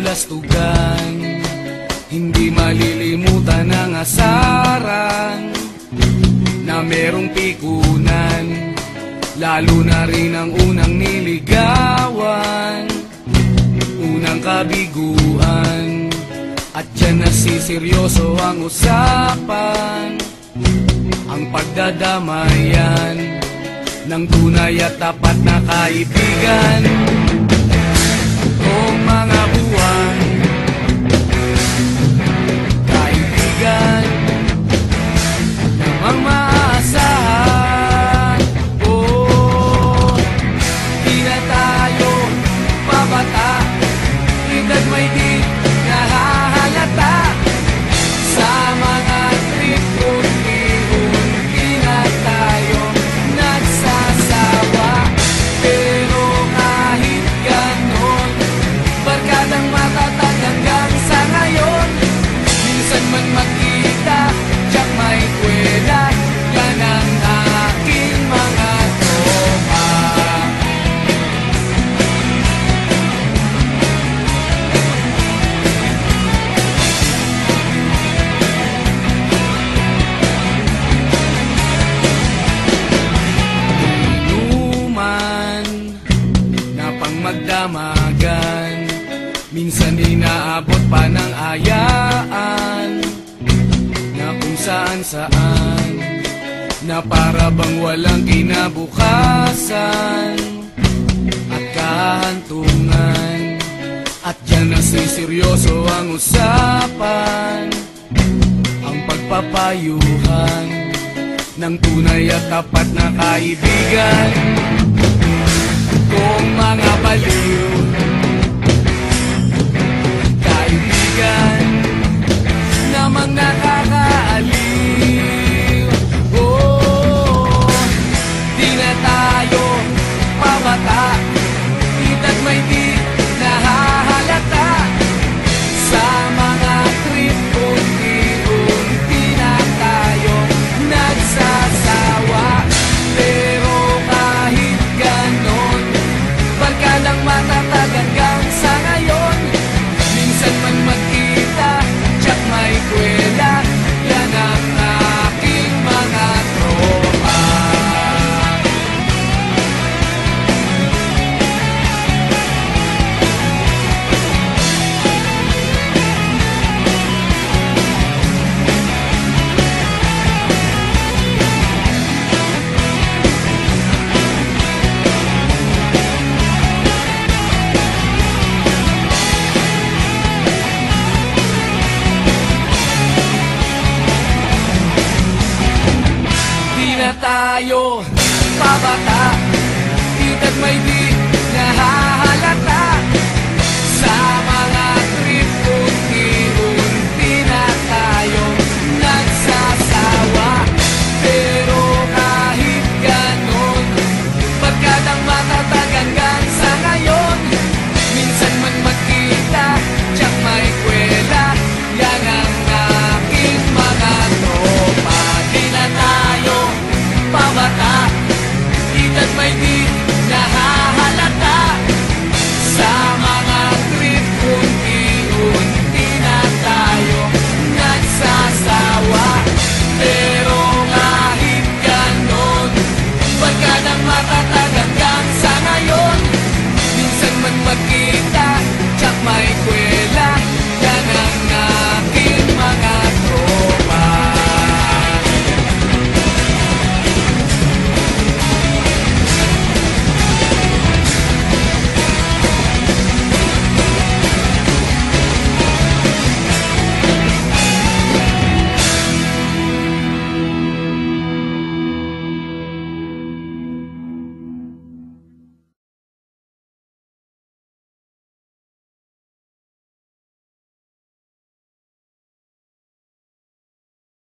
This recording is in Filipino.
kabulastugan, hindi malilimutan ang asaran na merong pikunan, lalo na rin ang unang niligawan, unang kabiguan. At dyan nasiseryoso ang usapan, ang pagdadamayan ng tunay at tapat na kaibigan. Kung mga buwan, kaibigan namang maaasahan. Oh, di na tayo babata, edad may di nahahalata. Sa mga trip unti-unti na tayo nagsasawa. Pero kahit ganon, barkadang matatag hanggang sa ngayon. Minsan man magkita, tiyak may kwela, yan ang aking mga tropa. Inuman na pang magdamagan, minsan inaabot pa ng ayaan, na kung saan-saan, na para bang walang kinabukasan at kahantungan. At dyan nasiseryoso ang usapan, ang pagpapayuhan ng tunay at tapat na kaibigan. Kung mga baliw, kaibigan namang nakakaaliw. Oh, di na tayo pabata, edad may di nahahalata. Sa mga trip unti-unti na tayo nagsasawa. Pero kahit ganon, barkadang matatag hanggang sa ngayon. Minsan man